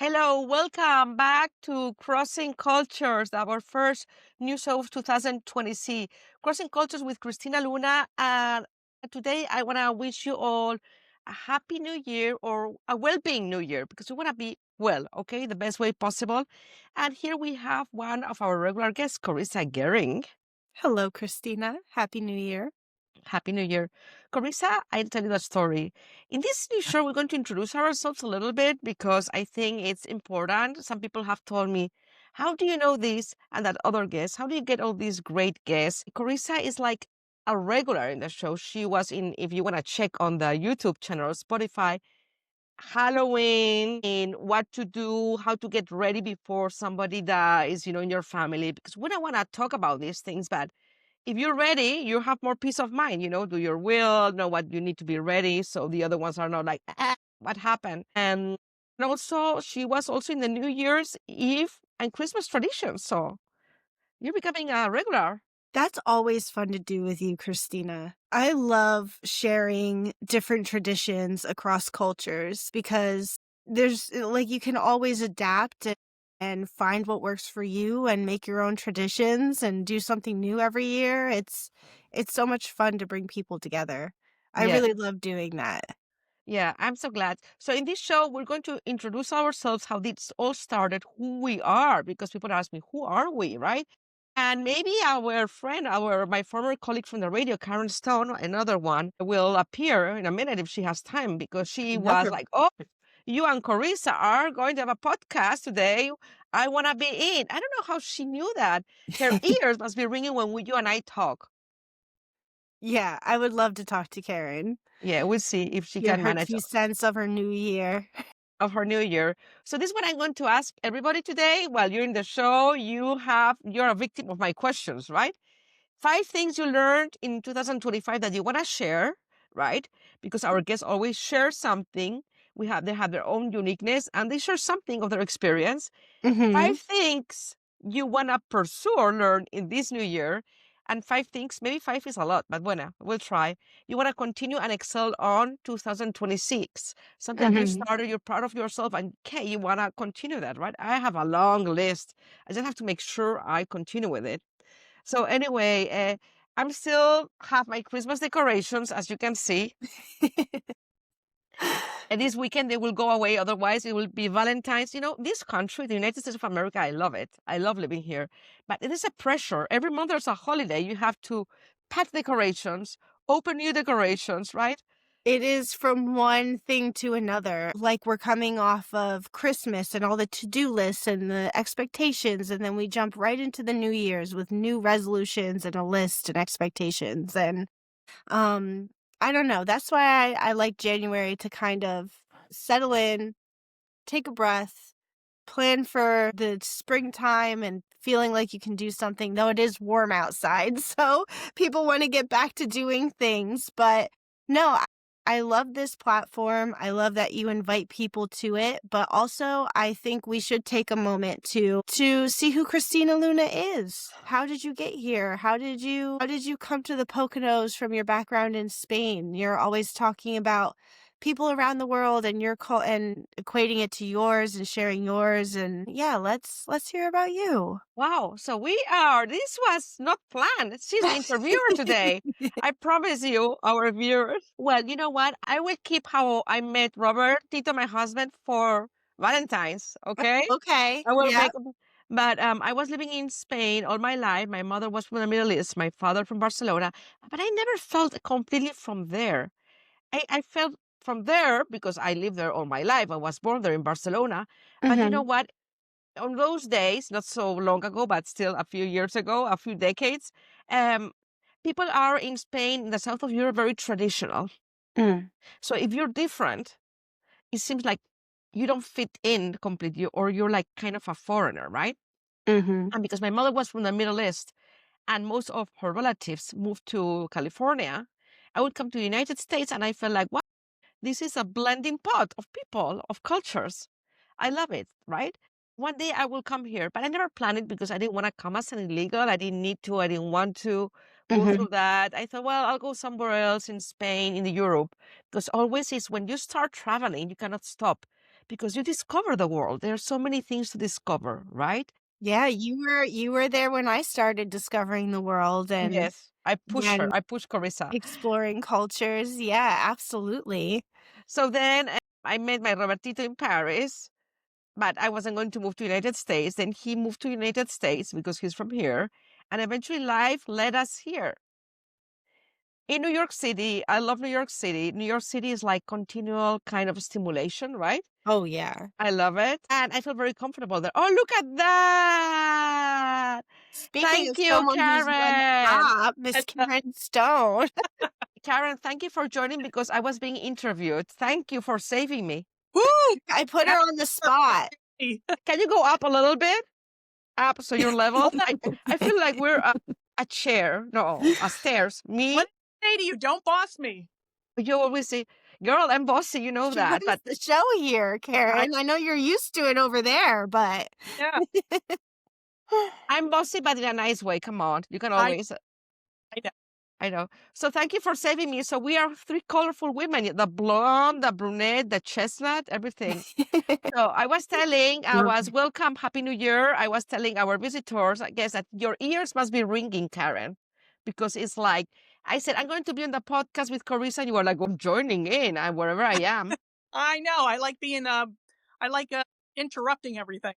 Hello, welcome back to Crossing Cultures, our first new show of 2020. Crossing Cultures with Cristina Luna. And today I want to wish you all a happy new year or a well-being new year because we want to be well, okay, the best way possible. And here we have one of our regular guests, 𝐂𝐮𝐥𝐿. Hello, Christina. Happy New Year. Happy New Year. 𝐂𝐿, I'll tell you the story. In this new show, we're going to introduce ourselves a little bit because I think it's important. Some people have told me, how do you know this and that other guests? How do you get all these great guests? 𝐂𝐿 is like a regular in the show. She was in, if you want to check on the YouTube channel or Spotify, Halloween, in what to do, how to get ready before somebody dies, in your family. Because we don't want to talk about these things, but if you're ready, you have more peace of mind, do your will, know what you need to be ready. So the other ones are not like, what happened? And also, she was also in the New Year's Eve and Christmas tradition. So you're becoming a regular. That's always fun to do with you, Christina. I love sharing different traditions across cultures because you can always adapt and find what works for you and make your own traditions and do something new every year. It's so much fun to bring people together. I Yeah. really love doing that. Yeah, I'm so glad. So in this show, we're going to introduce ourselves, how this all started, who we are, because people ask me, who are we, right? And maybe our friend, my former colleague from the radio, Karen Stone, another one, will appear in a minute if she has time, because she was Another like, oh, you and 𝐂𝐿 are going to have a podcast today. I want to be in. I don't know how she knew that. Her ears must be ringing when you and I talk. Yeah, I would love to talk to Karen. Yeah, we'll see if she Hear can her manage 2 cents of her new year. of her new year. So this is what I'm going to ask everybody today. While you're in the show, you're a victim of my questions, right? 5 things you learned in 2025 that you want to share, right? Because our guests always share something. They have their own uniqueness and they share something of their experience. 5 things you want to pursue or learn in this new year. And 5 things, maybe 5 is a lot, but bueno, we'll try. You want to continue and excel on 2026. Something that you Mhm. started, you're proud of yourself, and okay, you want to continue that, right? I have a long list. I just have to make sure I continue with it. So anyway, I'm still have my Christmas decorations, as you can see. And this weekend they will go away. Otherwise, it will be Valentine's. This country, the United States of America, I love it. I love living here. But it is a pressure. Every month there's a holiday. You have to pack decorations, open new decorations, right? It is from one thing to another. Like we're coming off of Christmas and all the to-do lists and the expectations, and then we jump right into the New Year's with new resolutions and a list and expectations. And um, I don't know. That's why I like January to kind of settle in, take a breath, plan for the springtime and feeling like you can do something, though it is warm outside. So people want to get back to doing things. But no, I love this platform. I love that you invite people to it. But also, I think we should take a moment to see who Cristina Luna is. How did you get here? How did you come to the Poconos from your background in Spain? You're always talking about people around the world and and equating it to yours and sharing yours, and yeah, let's hear about you. Wow. So this was not planned. She's the interviewer today. I promise you, our viewers. Well, you know what? I will keep how I met Robert, Tito, my husband, for Valentine's. Okay. Okay, I will yeah. make, but I was living in Spain all my life. My mother was from the Middle East, my father from Barcelona, but I never felt completely from there. I felt from there because I lived there all my life. I was born there in Barcelona. But you know Mhm. what? On those days, not so long ago, but still a few years ago, a few decades, um, people are in Spain, in the south of Europe, very traditional. Mm. So if you're different, it seems like you don't fit in completely, or you're like kind of a foreigner, right? Mhm. And because my mother was from the Middle East and most of her relatives moved to California, I would come to the United States and I felt like, wow, this is a blending pot of people, of cultures. I love it, right? One day I will come here, but I never planned it because I didn't want to come as an illegal. I didn't need to. I didn't want to go Mhm. through that. I thought, well, I'll go somewhere else in Spain, in Europe, because always is when you start traveling, you cannot stop. because you discover the world. There are so many things to discover, right? Yeah, you were there when I started discovering the world and Yes. I push her. and I push Carissa. exploring cultures. Yeah, absolutely. So then I met my Robertito in Paris, but I wasn't going to move to United States. Then he moved to United States because he's from here. And eventually life led us here. In New York City, I love New York City. New York City is like continual kind of stimulation, right? Oh, yeah. I love it. And I feel very comfortable there. Oh, look at that. Speaking of Thank you, someone who's Karen. one-stop, Miss Karen Stone. Karen, thank you for joining because I was being interviewed. Thank you for saving me. Woo! I put her on the spot. Can you go up a little bit? Up so you're level? I feel like we're a chair. No, a stairs. Me, What did I say to you? Don't boss me. you always say, girl, I'm bossy, you know She that. runs But the show here, Karen. I know you're used to it over there, but Yeah, I'm bossy, but in a nice way. Come on. You can I always. I know. I know. So thank you for saving me. So we are three colorful women, the blonde, the brunette, the chestnut, everything. So I was telling, welcome, Happy New Year. I was telling our visitors, I guess, that your ears must be ringing, Karen, because it's like, I said, I'm going to be on the podcast with Carissa, and you were like, I'm joining in wherever I am. I know. I like being I like interrupting everything.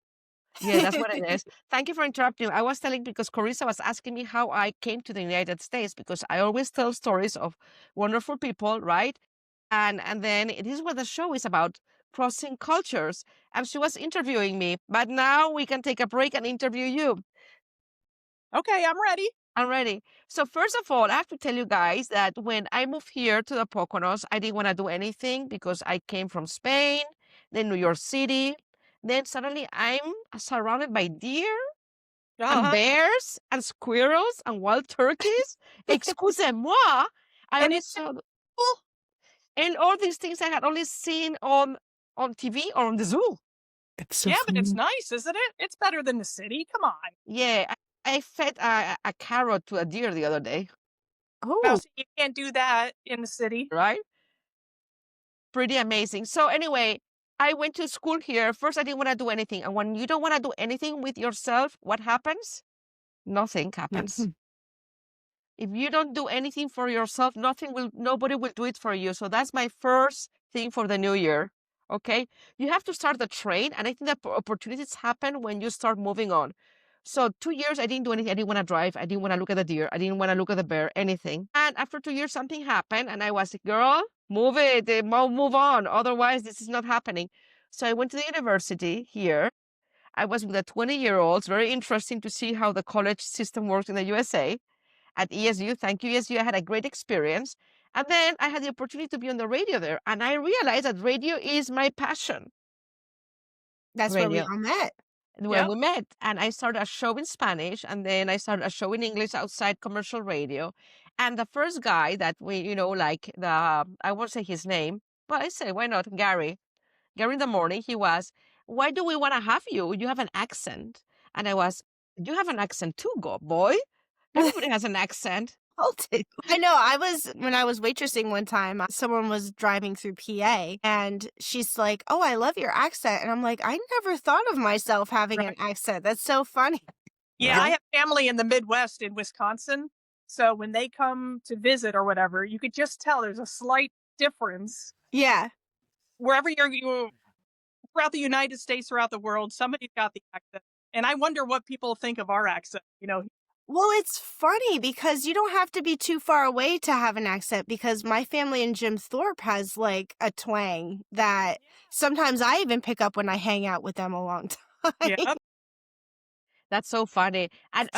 Yeah, that's what it is. Thank you for interrupting. I was telling because Carissa was asking me how I came to the United States because I always tell stories of wonderful people, right? And then this is what the show is about, crossing cultures. And she was interviewing me, but now we can take a break and interview you. Okay, I'm ready. I'm ready. So first of all, I have to tell you guys that when I moved here to the Poconos, I didn't want to do anything because I came from Spain, then New York City. Then suddenly I'm surrounded by deer and bears and squirrels and wild turkeys. Excusez-moi. I And only it's saw, cool. and all these things I had only seen on TV or on the zoo. It's so Yeah, but it's funny. nice, isn't it? It's better than the city. Come on. Yeah, I fed a carrot to a deer the other day, Well, Oh, see, you can't do that in the city. right? Pretty amazing. So anyway, I went to school here. First, I didn't want to do anything. And when you don't want to do anything with yourself, what happens? Nothing happens. If you don't do anything for yourself, nobody will do it for you. So that's my first thing for the new year. Okay. You have to start the train. And I think that opportunities happen when you start moving on. So 2 years, I didn't do anything. I didn't want to drive. I didn't want to look at the deer. I didn't want to look at the bear, anything. And after 2 years, something happened. And I was like, girl, move it, move on. Otherwise, this is not happening. So I went to the university here. I was with the 20-year-olds. Very interesting to see how the college system works in the USA. At ESU, thank you, ESU. I had a great experience. And then I had the opportunity to be on the radio there. And I realized that radio is my passion. that's where we Radio. all met. When Yep. we met, and I started a show in Spanish, and then I started a show in English outside commercial radio. And the first guy that I won't say his name, but I say, why not? Gary in the morning, he was, why do we want to have you? You have an accent. And I was, you have an accent too, boy. Everybody has an accent. I know. When I was waitressing one time, someone was driving through PA and she's like, oh, I love your accent. And I'm like, I never thought of myself having an accent. That's so funny. Yeah, I have family in the Midwest in Wisconsin. So when they come to visit or whatever, you could just tell there's a slight difference. Yeah. Wherever you're throughout the United States, throughout the world, somebody's got the accent. And I wonder what people think of our accent, Well, it's funny because you don't have to be too far away to have an accent because my family in Jim Thorpe has like a twang that sometimes I even pick up when I hang out with them a long time. Yeah. That's so funny. And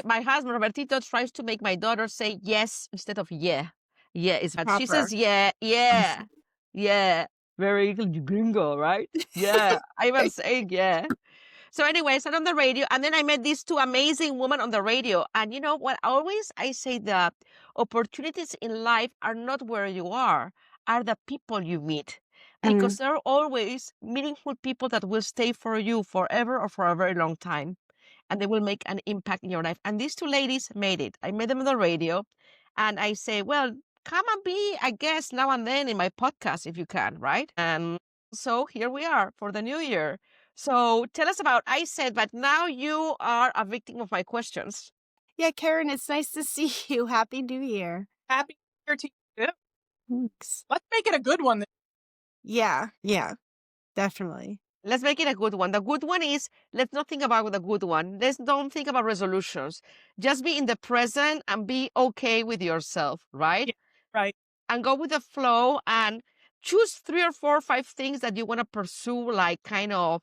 my husband, Robertito, tries to make my daughter say yes instead of yeah. Yeah, it's bad. She Proper. says yeah. Very gringo, right? Yeah. I was saying yeah. So anyway, I started on the radio, and then I met these two amazing women on the radio. And you know what? Always I say that opportunities in life are not where you are the people you meet. Because there are always meaningful people that will stay for you forever or for a very long time. And they will make an impact in your life. And these two ladies made it. I met them on the radio, and I say, well, come and be a guest now and then in my podcast if you can, right? And So here we are for the new year. So tell us about, I said, but now you are a victim of my questions. Yeah, Karen, it's nice to see you. Happy New Year. Happy New Year to you. Thanks. Let's make it a good one. Yeah, definitely. Let's make it a good one. The good one is, let's not think about the good one. Let's don't think about resolutions. Just be in the present and be okay with yourself, right? Yeah, right. And go with the flow and choose 3 or 4 or 5 things that you want to pursue, like kind of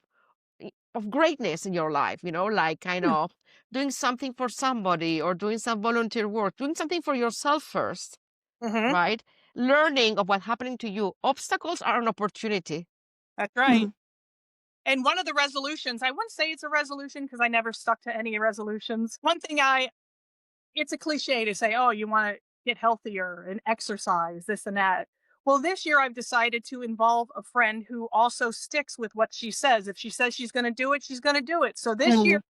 greatness in your life, like kind Hmm. of doing something for somebody or doing some volunteer work, doing something for yourself first, Mm-hmm. right? Learning of what's happening to you. Obstacles are an opportunity. That's right. Mhm. And one of the resolutions, I wouldn't say it's a resolution because I never stuck to any resolutions. One thing it's a cliche to say, oh, you want to get healthier and exercise, this and that. Well, this year I've decided to involve a friend who also sticks with what she says. If she says she's going to do it, she's going to do it. So this year Mhm.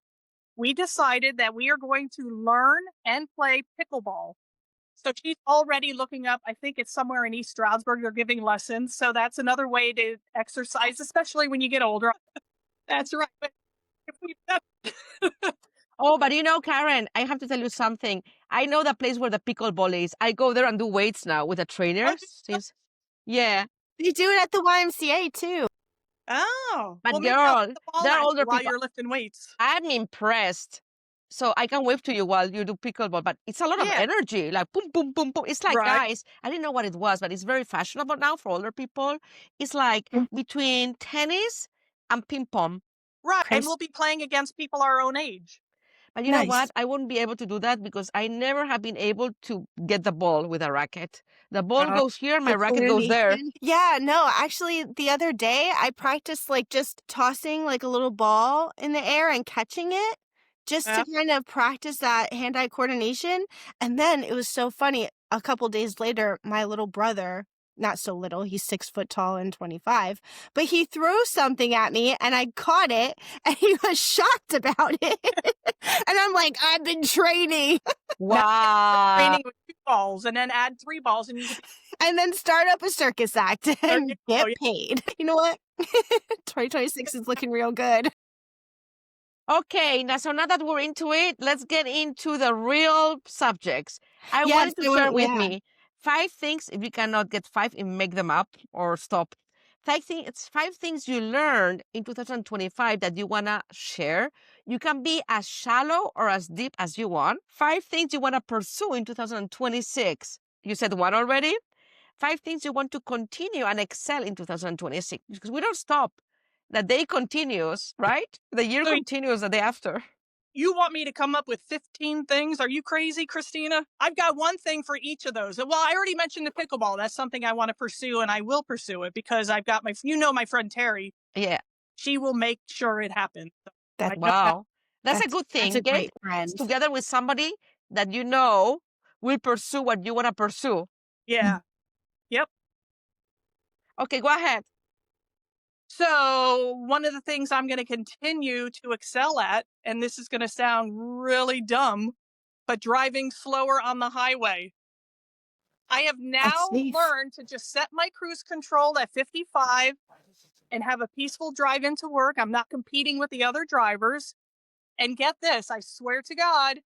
we decided that we are going to learn and play pickleball. So she's already looking up, I think it's somewhere in East Stroudsburg, they're giving lessons. So that's another way to exercise, especially when you get older. That's right. But if we Oh, but Karen, I have to tell you something. I know the place where the pickleball is. I go there and do weights now with the trainers. Yeah, They do it at the YMCA too. Oh, but well, maybe I'll girl, hit the ball they're at you older while people. you're lifting weights. I'm impressed. So I can wave to you while you do pickleball, but it's a lot of Yeah, energy, like boom, boom, boom, boom. It's like, right, guys, I didn't know what it was, but it's very fashionable now for older people. It's like Mm. between tennis and ping pong. right. And Chris, we'll be playing against people our own age. But you know what? nice. I wouldn't be able to do that because I never have been able to get the ball with a racket. The ball goes here, my The racket goes there. coordination. Yeah, no, actually the other day I practiced like just tossing like a little ball in the air and catching it just to Yeah. kind of practice that hand-eye coordination. And then it was so funny. A couple days later, my little brother, not so little, he's 6 foot tall and 25, but he threw something at me and I caught it and he was shocked about it. And I'm like, I've been training. Wow. Training with 2 balls and then add 3 balls and you can And then start up a circus act and you get go. Yeah. paid. You know what? 2026 is looking real good. Okay, now that we're into it, let's get into the real subjects. I Yes, wanted to I share want, with yeah. me 5 things. If you cannot get 5, make them up or stop. 5 things you learned in 2025 that you wanna share. You can be as shallow or as deep as you want. 5 things you wanna pursue in 2026. You said one already. 5 things you want to continue and excel in 2026 because we don't stop. The day continues, right? The year So continues the day after. you want me to come up with 15 things? Are you crazy, Christina? I've got one thing for each of those. Well, I already mentioned the pickleball. That's something I want to pursue and I will pursue it because I've got my friend Terry. Yeah. She will make sure it happens. That, I know that. Wow. That's a good that's thing. a Get great friend. together with somebody that you know will pursue what you want to pursue. Yeah. Yep. Okay, go ahead. So, one of the things I'm going to continue to excel at, and this is going to sound really dumb, but driving slower on the highway. I have That's now safe. learned to just set my cruise control at 55 and have a peaceful drive into work. I'm not competing with the other drivers. And get this, I swear to God,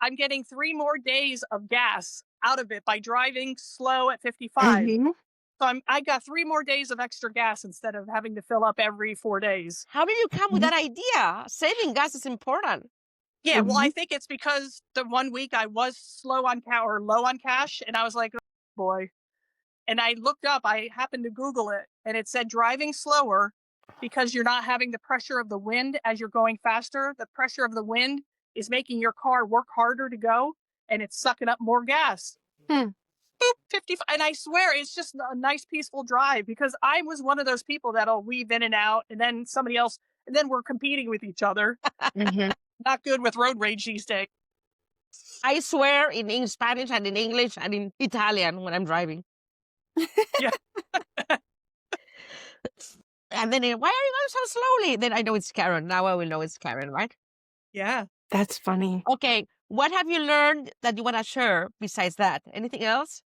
I'm getting 3 more days of gas out of it by driving slow at 55. Mhm. So I got 3 more days of extra gas instead of having to fill up every 4 days. How did you come with Mhm. that idea? Saving gas is important. Yeah, well, I Mhm. think it's because the one week I was slow on or low on cash, and I was like, oh, boy. And I looked up, I happened to Google it, and it said driving slower because you're not having the pressure of the wind as you're going faster. The pressure of the wind is making your car work harder to go, and it's sucking up more gas. Hmm. Boop, 55. And I swear it's just a nice, peaceful drive because I was one of those people that'll weave in and out, and then somebody else, and then we're competing with each other. Mhm. Not good with road rage these days. I swear in Spanish and in English and in Italian when I'm driving. Yeah. And then, why are you going so slowly? Then I know it's Karen. Now I will know it's Karen, right? Yeah. That's funny. Okay, what have you learned that you want to share besides that? Anything else?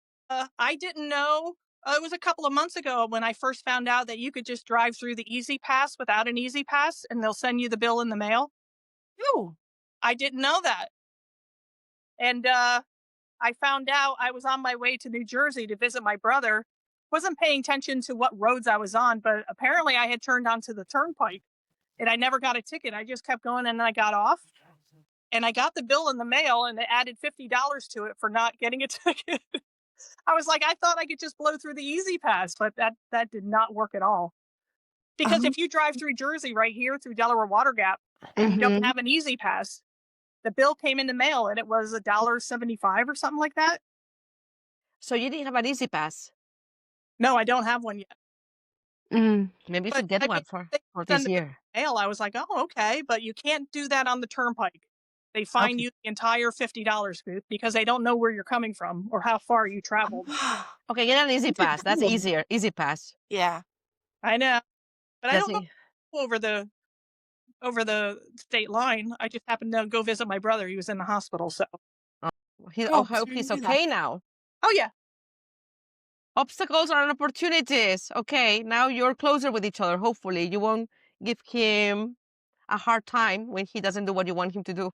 I didn't know It was a couple of months ago when I first found out that you could just drive through the Easy Pass without an Easy Pass and they'll send you the bill in the mail. Oh. I didn't know that. And I found out I was on my way to New Jersey to visit my brother. Wasn't paying attention to what roads I was on, but apparently I had turned onto the turnpike and I never got a ticket. I just kept going and then I got off and I got the bill in the mail and they added $50 to it for not getting a ticket. I was like, I thought I could just blow through the Easy Pass, but that did not work at all. Because Um, if you drive through Jersey right here through Delaware Water Gap and you don't mhm. have an Easy Pass, the bill came in the mail and it was $1.75 or something like that. So you didn't have an Easy Pass. No, I don't have one yet. Mm. Maybe you But should get I one mean, for they this send the bill year. in the mail. I was like, oh, okay, but you can't do that on the turnpike. They fine Okay. you the entire $50 because they don't know where you're coming from or how far you traveled. Okay, get an Easy That's a Pass. good That's one. easier. Easy Pass. Yeah. I know, but I That's don't go it. over the state line. I just happened to go visit my brother. He was in the hospital, so. I Oh, hope sorry he's to hear that. okay now. Oh yeah. Obstacles are opportunities. Okay, now you're closer with each other. Hopefully, you won't give him a hard time when he doesn't do what you want him to do.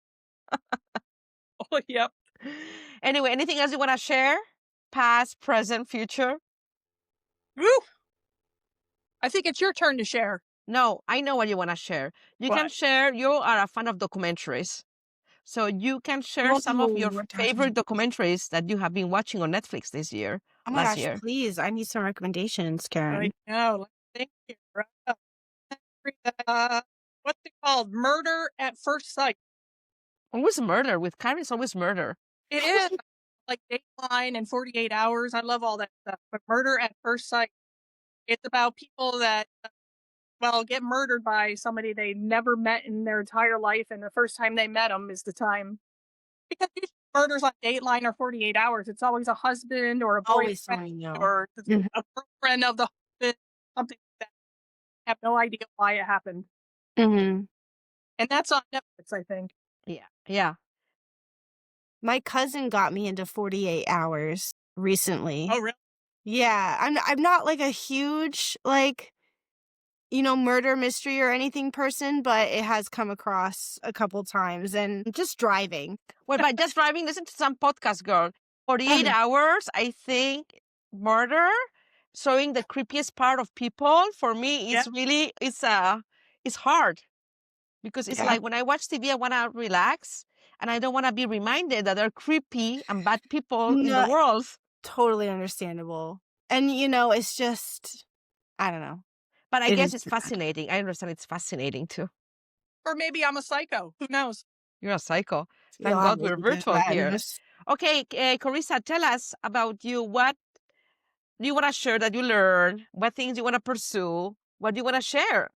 Oh, yep. Anyway, anything else you want to share? Past, present, future? Woo! I think it's your turn to share. No, I know what you want to share. You can What? share, you are a fan of documentaries. So you can share some of your Oh, favorite documentaries that you have been watching on Netflix this year, oh my last gosh, year. please. I need some recommendations, I Karen. know. Thank you. What's it called? Murder at First Sight. Always murder. With Karen, it's always murder. It is like Dateline and 48 Hours. I love all that stuff. But Murder at First Sight. It's about people that, well, get murdered by somebody they never met in their entire life, and the first time they met them is the time. Because usually murders on Dateline or 48 Hours, it's always a husband or a Always boyfriend someone you know. or Mhm. a girlfriend of the husband, something like that. I have no idea why it happened. Mhm. And that's on Netflix, I think. Yeah. Yeah. My cousin got me into 48 Hours recently. Oh, really? Yeah, I'm not like a huge murder mystery or anything person, but it has come across a couple times and just driving. Well, by just driving, listen to some podcast, girl. 48 hours, I think, murder, showing the creepiest part of people, for me, Yeah. is really, it's hard. Because it's Yeah. like when I watch TV, I want to relax and I don't want to be reminded that there are creepy and bad people in the No, world. totally understandable. And it's just I don't know. But I It guess is it's bad. fascinating. I understand it's fascinating too. Or maybe I'm a psycho. Who knows? You're a psycho. You'll Thank have God to we're look into virtual that here. and Okay, Carissa, tell us about you. What do you want to share that you learned? What things you want to pursue? What do you want to share?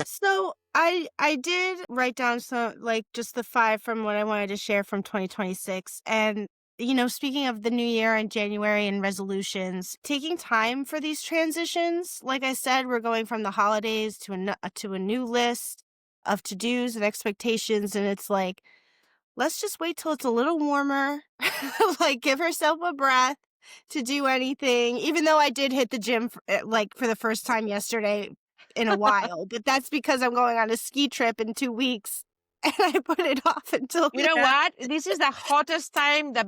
So I did write down some just the 5 from what I wanted to share from 2026. And speaking of the new year and January and resolutions, taking time for these transitions. Like I said, we're going from the holidays to a new list of to-dos and expectations, and it's like, let's just wait till it's a little warmer. Give herself a breath to do anything. Even though I did hit the gym for the first time yesterday in a while, but that's because I'm going on a ski trip in 2 weeks, and I put it off until You know what? This is the hottest time, the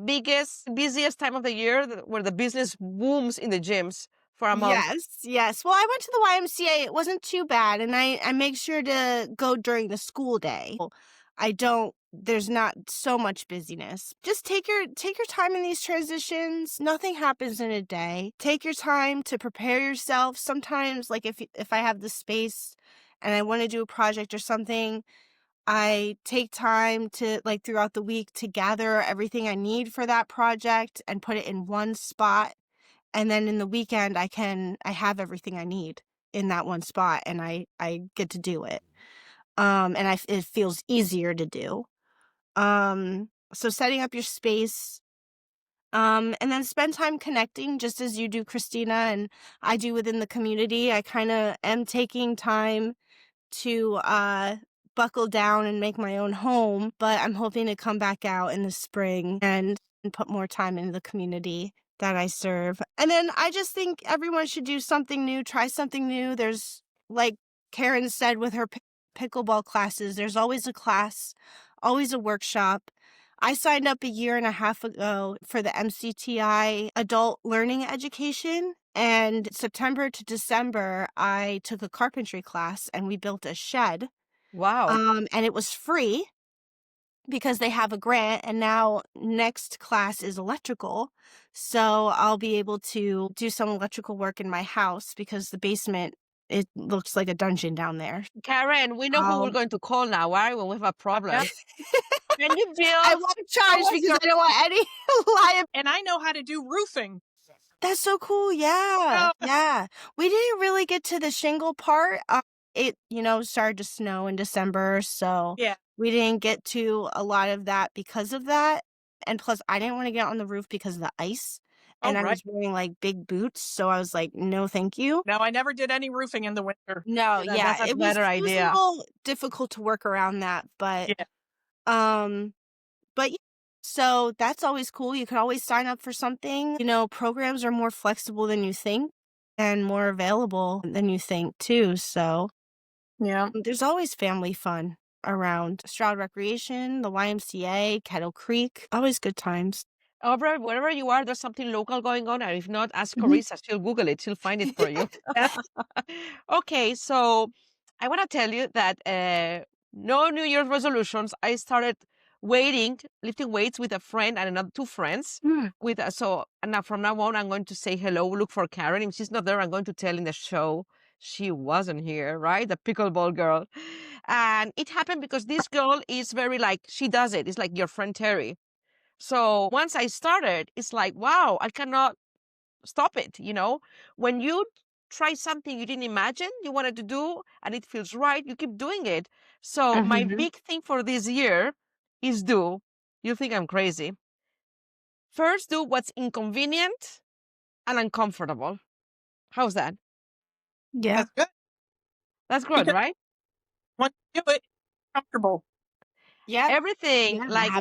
busiest time of the year where the business booms in the gyms for a month. Yes. Well, I went to the YMCA. It wasn't too bad, and I make sure to go during the school day. There's not so much busyness. Just take your time in these transitions. Nothing happens in a day. Take your time to prepare yourself. Sometimes, if I have the space and I want to do a project or something, I take time to throughout the week to gather everything I need for that project and put it in one spot. And then in the weekend, I have everything I need in that one spot, and I get to do it. And it feels easier to do. So setting up your space, and then spend time connecting, just as you do, Christina, and I do within the community. I kind of am taking time to buckle down and make my own home, but I'm hoping to come back out in the spring and put more time into the community that I serve. And then I just think everyone should do something new, try something new. There's, like Karen said with her pickleball classes, there's always a class, always a workshop. I signed up a year and a half ago for the MCTI Adult Learning Education. And September to December, I took a carpentry class and we built a shed. Wow. And it was free because they have a grant, and now next class is electrical. So I'll be able to do some electrical work in my house because the basement, it looks like a dungeon down there. Karen, we know who we're Um, going to call now, right? When we have a problem. Can you I build? want to How charge was because your? I don't want any liability. And I know how to do roofing. That's so cool. Yeah. Oh, Yeah. We didn't really get to the shingle part. It, started to snow in December, so yeah. we didn't get to a lot of that because of that. And plus, I didn't want to get on the roof because of the ice. Oh, And I right. was wearing like big boots, so I was like, no, thank you. No, I never did any roofing in the winter. No, That's a it was better a idea. little difficult to work around that, but Yeah. but yeah, so that's always cool. You can always sign up for something. Programs are more flexible than you think and more available than you think too. So Yeah. there's always family fun around. Stroud Recreation, the YMCA, Kettle Creek, always good times. Aubrey, wherever you are, there's something local going on. And if not, ask Mhm. Carissa. She'll Google it. She'll find it for you. Yeah. Okay, so I want to tell you that no New Year's resolutions. I started lifting weights with a friend and another two friends. And now from now on, I'm going to say hello, look for Karen. If she's not there, I'm going to tell in the show she wasn't here, right? The pickleball girl. And it happened because this girl is very like, she does it. It's like your friend Terry. So once I started, it's like, wow, I cannot stop it. When you try something you didn't imagine you wanted to do and it feels right, you keep doing it. So my big thing for this year is you think I'm crazy. First, do what's inconvenient and uncomfortable. How's that? Yeah. That's good. That's good, Because right? once you do it, it's comfortable. Yeah. Everything, Yeah. like,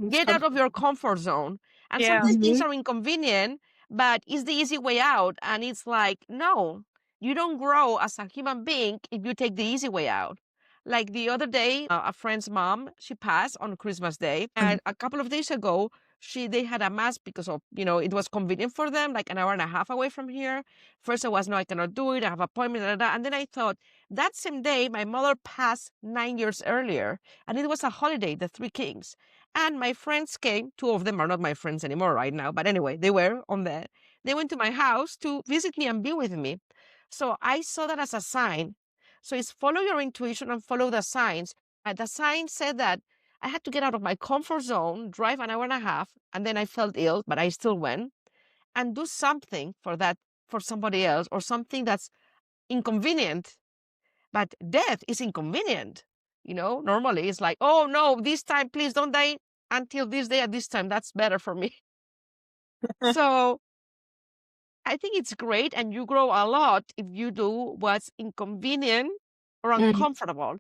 get out of your comfort zone. And Yeah. sometimes things are inconvenient, but it's the easy way out. And it's like, no, you don't grow as a human being if you take the easy way out. Like the other day, a friend's mom, she passed on Christmas Day. And a couple of days ago, they had a mass because of, it was convenient for them, like an hour and a half away from here. First I was, no, I cannot do it. I have appointment. Da, da, da. And then I thought, that same day, my mother passed 9 years earlier. And it was a holiday, the Three Kings. And my friends came. Two of them are not my friends anymore right now. But anyway, they were on there. They went to my house to visit me and be with me. So I saw that as a sign. So it's follow your intuition and follow the signs. And the sign said that I had to get out of my comfort zone, drive an hour and a half, and then I felt ill, but I still went, and do something for somebody else, or something that's inconvenient. But death is inconvenient. Normally it's like, oh no, this time, please don't die until this day at this time. That's better for me. So I think it's great. And you grow a lot if you do what's inconvenient or uncomfortable.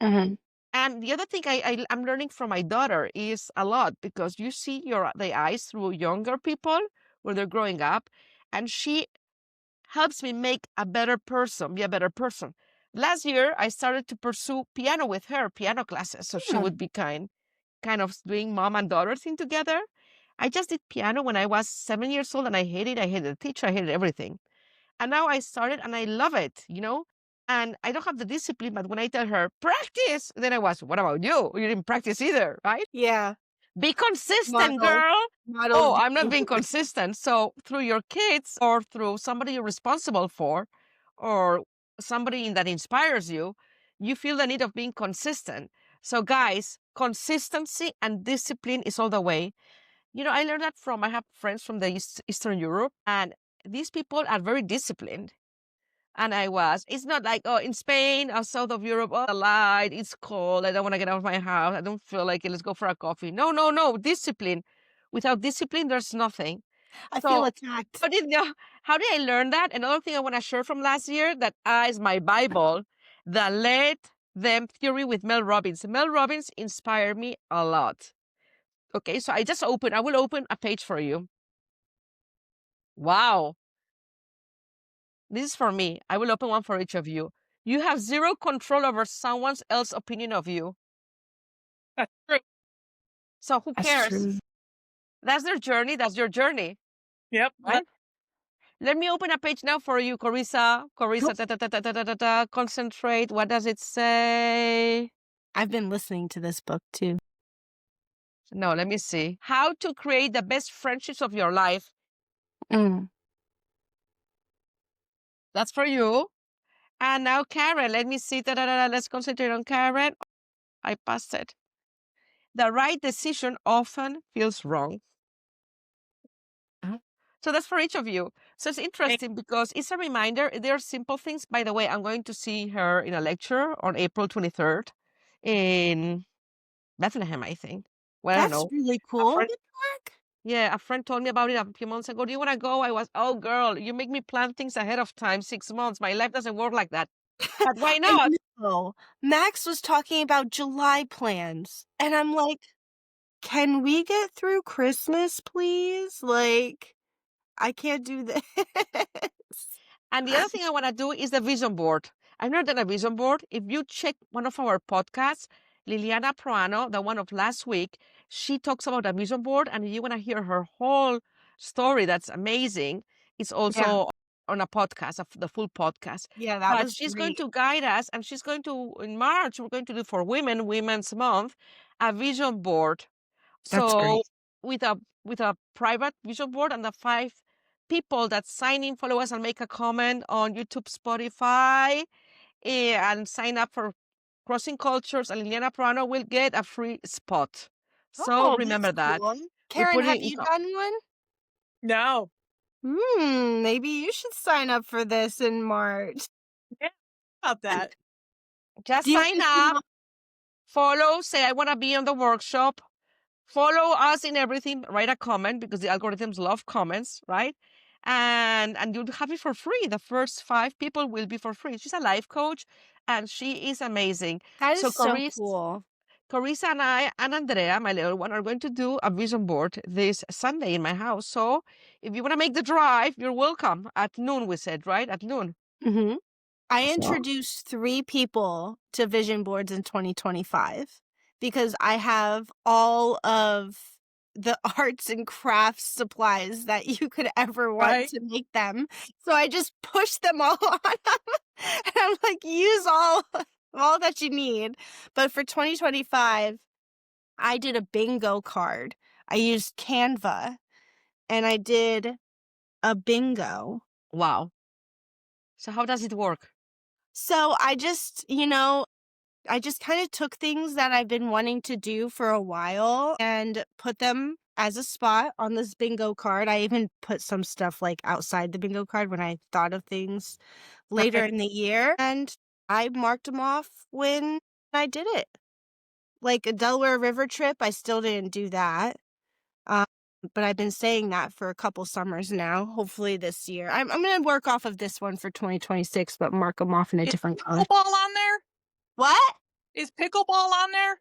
And the other thing I'm learning from my daughter is a lot, because you see the eyes through younger people when they're growing up. And she helps me be a better person. Last year, I started to pursue piano with her, piano classes. So she would be kind of doing mom and daughter thing together. I just did piano when I was 7 years old, and I hated it. I hated the teacher. I hated everything. And now I started and I love it. And I don't have the discipline, but when I tell her, practice, then what about you? You didn't practice either, right? Yeah. Be consistent, Model. girl. Model. I'm not being consistent. So through your kids, or through somebody you're responsible for, or somebody that inspires you, you feel the need of being consistent. So guys, consistency and discipline is all the way. I learned that I have friends from the Eastern Europe, and these people are very disciplined. And it's not like, oh, in Spain or south of Europe, oh, the light, it's cold, I don't want to get out of my house, I don't feel like it, let's go for a coffee. No, no, no, discipline. Without discipline, there's nothing. I feel attacked. How did I learn that? Another thing I want to share from last year, that is my Bible, the Let Them theory with Mel Robbins. Mel Robbins inspired me a lot. Okay, so I will open a page for you. Wow. This is for me. I will open one for each of you. You have zero control over someone else's opinion of you. That's true. So who That's cares? true. That's their journey. That's your journey, Yep. right? Let me open a page now for you, Carissa. Carissa, concentrate. What does it say? I've been listening to this book too. No, let me see. How to create the best friendships of your life. Mm. That's for you. And now Karen, let me see. Let's concentrate on Karen. I passed it. The right decision often feels wrong. So that's for each of you. So it's interesting because it's a reminder. There are simple things. By the way, I'm going to see her in a lecture on April 23rd in Bethlehem, I think. Well, I don't That's know. really A cool. friend, yeah, a friend told me about it a few months ago. Do you want to go? I was, oh, girl, you make me plan things ahead of time, 6 months. My life doesn't work like that. But why I not? know. Max was talking about July plans, and I'm like, can we get through Christmas, please? Like, I can't do this. And the other thing I want to do is the vision board. I've never done a vision board. If you check one of our podcasts, Liliana Proano, the one of last week, she talks about a vision board, and you want to hear her whole story. That's amazing. It's also on a podcast, the full podcast. Yeah, that But was she's going great. to guide us, and she's going to, in March, we're going to do for women, Women's Month, a vision board. That's So great. with a private vision board and the 5 people that sign in, follow us, and make a comment on YouTube, Spotify, and sign up for Crossing Cultures, and Liliana Prano will get a free spot. So remember that. Cool. We Karen, put have it you done one? No. Maybe you should sign up for this in March. Yeah. About that. just Do you sign wanna up, follow, say I want to be on the workshop, follow us in everything, write a comment because the algorithms love comments, right? And you'll have it for free. The first 5 people will be for free. She's a life coach and she is amazing. That So is so cool. Carissa and I and Andrea, my little one, are going to do a vision board this Sunday in my house. So if you want to make the drive, you're welcome. At noon, we said, right? At noon. Mm-hmm. I So- introduced 3 people to vision boards in 2025 because I have all of the arts and crafts supplies that you could ever want Right. to make them. So I just pushed them all on them. And I'm like, use all that you need. But for 2025, I did a bingo card. I used Canva and I did a bingo. wow. So how does it work? So I just kind of took things that I've been wanting to do for a while and put them as a spot on this bingo card. I even put some stuff like outside the bingo card when I thought of things later Right. in the year. And I marked them off when I did it. Like a Delaware River trip, I still didn't do that. But I've been saying that for a couple summers now. Hopefully this year. I'm going to work off of this one for 2026, but mark them off in a Is different color. pickleball on there? What? Is pickleball on there?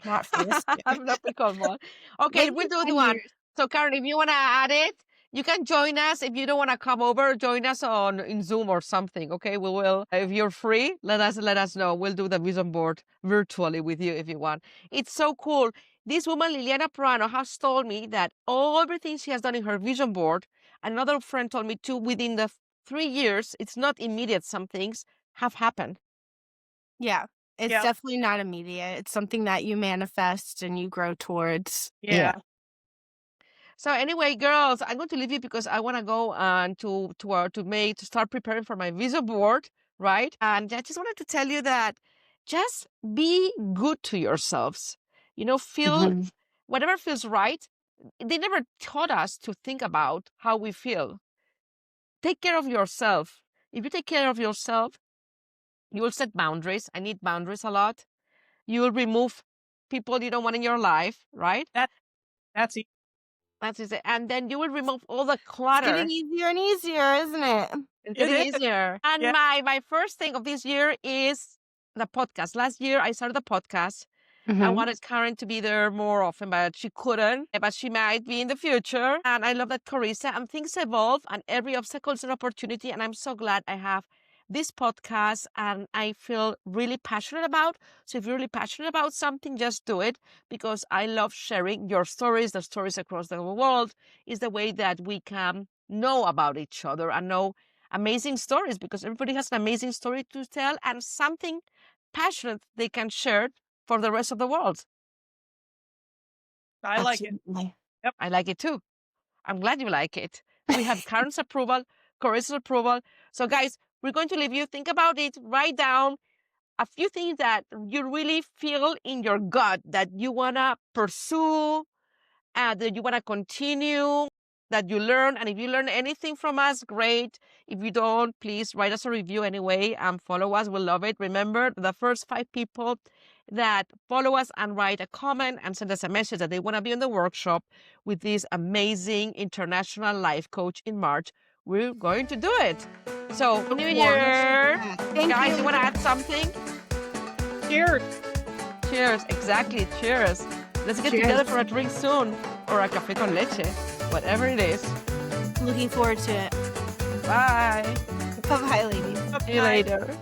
Not for this year. I'm not pickleball. Okay, Maybe we'll do 10 the one. years. So Karen, if you want to add it, you can join us. If you don't want to come over, join us on in Zoom or something. Okay, we will. If you're free, let us know. We'll do the vision board virtually with you if you want. It's so cool. This woman, Liliana Prano, has told me that everything she has done in her vision board. Another friend told me too. Within the 3 years, it's not immediate. Some things have happened. Yeah. It's Yep. definitely not immediate. It's something that you manifest and you grow towards. Yeah. So anyway, girls, I'm going to leave you because I want to go and to start preparing for my vision board, right? And I just wanted to tell you that just be good to yourselves. Feel Mhm. whatever feels right. They never taught us to think about how we feel. Take care of yourself. If you take care of yourself, you will set boundaries. I need boundaries a lot. You will remove people you don't want in your life, right? That's easy. That's it. And then you will remove all the It's clutter. getting easier and easier, isn't it? It's It getting is. easier. And Yeah. my first thing of this year is the podcast. Last year, I started the podcast. I Mhm. wanted Karen to be there more often, but she couldn't, but she might be in the future. And I love that, Carissa, and things evolve and every obstacle is an opportunity. And I'm so glad I have this podcast and I feel really passionate about. So if you're really passionate about something, just do it, because I love sharing your stories, the stories across the world is the way that we can know about each other and know amazing stories, because everybody has an amazing story to tell and something passionate they can share for the rest of the world. I like it. Absolutely. Yep. I like it too. I'm glad you like it. We have Karen's approval, Corissa's approval. So guys, we're going to leave you. Think about it. Write down a few things that you really feel in your gut that you want to pursue, that you want to continue, that you learn. And if you learn anything from us, great. If you don't, please write us a review anyway and follow us. We'll love it. Remember, the first 5 people that follow us and write a comment and send us a message that they want to be on the workshop with this amazing international life coach in March, we're going to do it. So, Of New course. Year. Yeah. Thank Guys, you. you want to add something? Cheers. Cheers. Exactly. Cheers. Let's get Cheers. together for a drink soon, or a café con leche, whatever it is. Looking forward to it. Bye. Bye-bye, ladies. See you later.